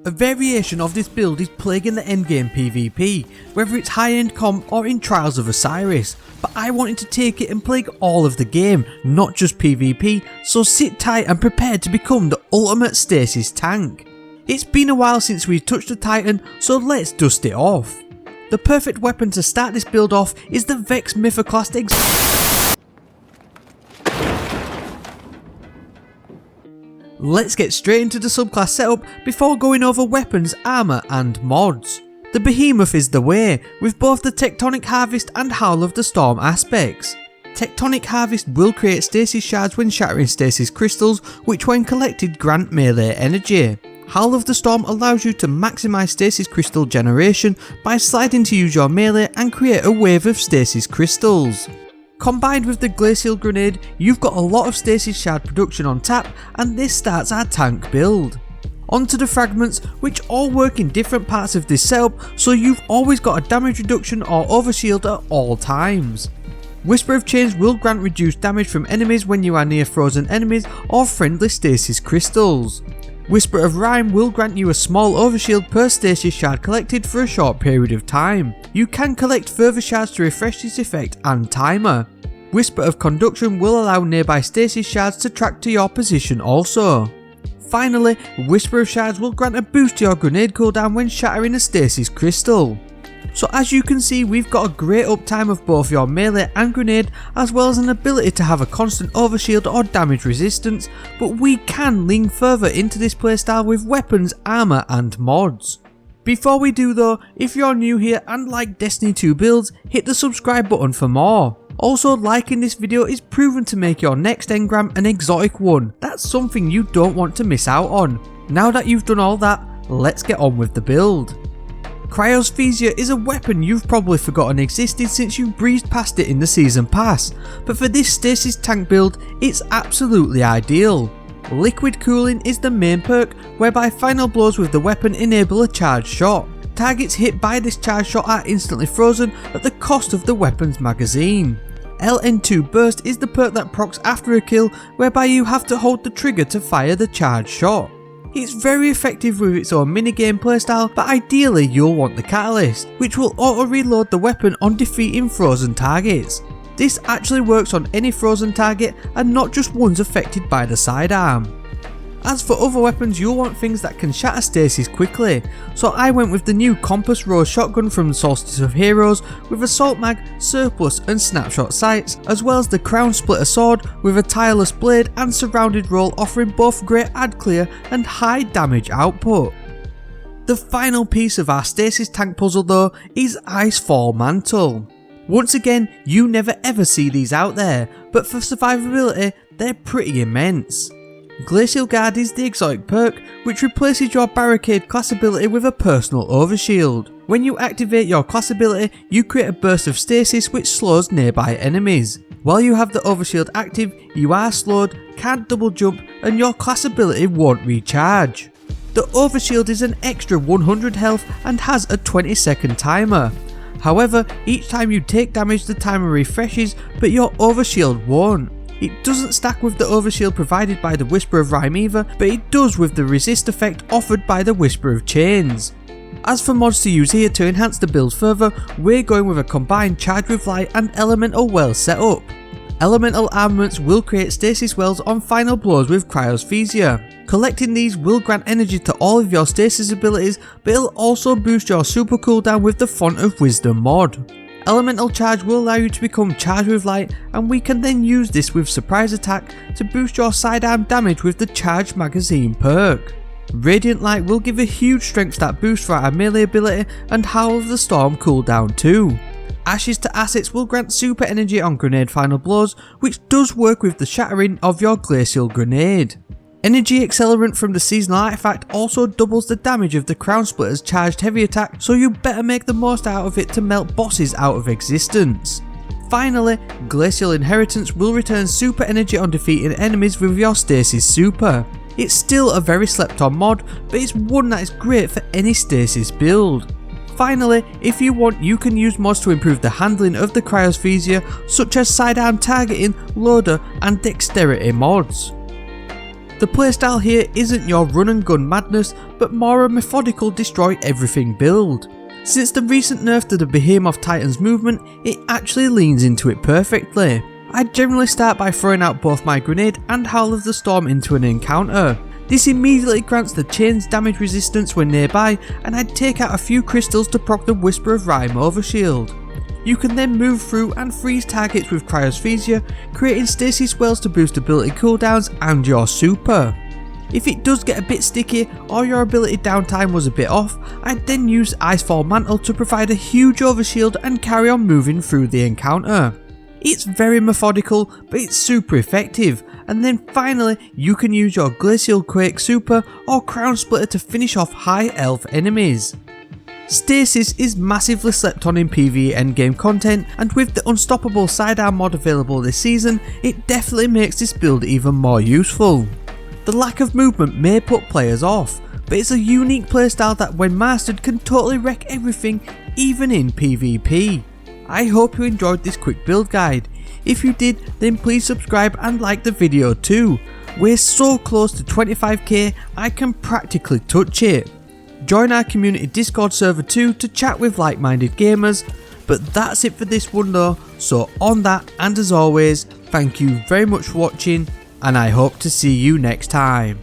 A variation of this build is plaguing the endgame PvP, whether it's high-end comp or in Trials of Osiris, but I wanted to take it and plague all of the game, not just PvP, so sit tight and prepare to become the ultimate stasis tank. It's been a while since we've touched the Titan, so let's dust it off. The perfect weapon to start this build off is the Vex Mythoclast Exotic. Let's get straight into the subclass setup before going over weapons, armour and mods. The Behemoth is the way, with both the Tectonic Harvest and Howl of the Storm aspects. Tectonic Harvest will create stasis shards when shattering stasis crystals, which when collected grant melee energy. Howl of the Storm allows you to maximise stasis crystal generation by sliding to use your melee and create a wave of stasis crystals. Combined with the Glacial Grenade, you've got a lot of stasis shard production on tap, and this starts our tank build. Onto the fragments, which all work in different parts of this setup, so you've always got a damage reduction or overshield at all times. Whisper of Change will grant reduced damage from enemies when you are near frozen enemies or friendly stasis crystals. Whisper of Rime will grant you a small overshield per stasis shard collected for a short period of time. You can collect further shards to refresh this effect and timer. Whisper of Conduction will allow nearby stasis shards to track to your position also. Finally, Whisper of Shards will grant a boost to your grenade cooldown when shattering a stasis crystal. So as you can see, we've got a great uptime of both your melee and grenade, as well as an ability to have a constant overshield or damage resistance, but we can lean further into this playstyle with weapons, armour and mods. Before we do though, if you're new here and like Destiny 2 builds, hit the subscribe button for more. Also, liking this video is proven to make your next engram an exotic one. That's something you don't want to miss out on. Now that you've done all that, let's get on with the build. Cryothesia is a weapon you've probably forgotten existed since you breezed past it in the season pass, but for this stasis tank build, it's absolutely ideal. Liquid cooling is the main perk, whereby final blows with the weapon enable a charged shot. Targets hit by this charged shot are instantly frozen at the cost of the weapon's magazine. LN2 Burst is the perk that procs after a kill, whereby you have to hold the trigger to fire the charged shot. It's very effective with its own minigame playstyle, but ideally you'll want the Catalyst, which will auto reload the weapon on defeating frozen targets. This actually works on any frozen target and not just ones affected by the sidearm. As for other weapons, you'll want things that can shatter stasis quickly, so I went with the new Compass Rose shotgun from Solstice of Heroes with Assault Mag, Surplus and Snapshot sights, as well as the Crown Splitter sword with a tireless blade and surrounded roll offering both great ad clear and high damage output. The final piece of our stasis tank puzzle though is Icefall Mantle. Once again, you never ever see these out there, but for survivability they're pretty immense. Glacial Guard is the exotic perk, which replaces your Barricade class ability with a personal overshield. When you activate your class ability, you create a burst of stasis which slows nearby enemies. While you have the overshield active, you are slowed, can't double jump, and your class ability won't recharge. The overshield is an extra 100 health and has a 20-second timer. However, each time you take damage the timer refreshes, but your overshield won't. It doesn't stack with the overshield provided by the Whisper of Rime either, but it does with the resist effect offered by the Whisper of Chains. As for mods to use here to enhance the build further, we're going with a combined Charge with Light and Elemental Well setup. Elemental Armaments will create stasis wells on final blows with Cryothesia. Collecting these will grant energy to all of your stasis abilities, but it'll also boost your super cooldown with the Font of Wisdom mod. Elemental Charge will allow you to become Charged with Light, and we can then use this with Surprise Attack to boost your sidearm damage with the Charged Magazine perk. Radiant Light will give a huge strength stat boost for our melee ability and Howl of the Storm cooldown too. Ashes to Assets will grant super energy on grenade final blows, which does work with the shattering of your Glacial Grenade. Energy Accelerant from the seasonal artifact also doubles the damage of the Crown Splitter's charged heavy attack, so you better make the most out of it to melt bosses out of existence. Finally, Glacial Inheritance will return super energy on defeating enemies with your Stasis Super. It's still a very slept on mod, but it's one that is great for any Stasis build. Finally, if you want, you can use mods to improve the handling of the Cryothesia, such as sidearm targeting, loader and dexterity mods. The playstyle here isn't your run and gun madness, but more a methodical destroy everything build. Since the recent nerf to the Behemoth Titan's movement, it actually leans into it perfectly. I generally start by throwing out both my grenade and Howl of the Storm into an encounter. This immediately grants the chain's damage resistance when nearby, and I'd take out a few crystals to proc the Whisper of Rime Overshield. You can then move through and freeze targets with Cryothesia, creating stasis wells to boost ability cooldowns and your super. If it does get a bit sticky or your ability downtime was a bit off, I'd then use Icefall Mantle to provide a huge overshield and carry on moving through the encounter. It's very methodical, but it's super effective, and then finally you can use your Glacial Quake super or Crown Splitter to finish off high elf enemies. Stasis is massively slept on in PvE endgame content, and with the Unstoppable Sidearm mod available this season, it definitely makes this build even more useful. The lack of movement may put players off, but it's a unique playstyle that when mastered can totally wreck everything, even in PvP. I hope you enjoyed this quick build guide. If you did, then please subscribe and like the video too. We're so close to 25k, I can practically touch it. Join our community Discord server too to chat with like-minded gamers. But that's it for this one though, so on that, and as always, thank you very much for watching, and I hope to see you next time.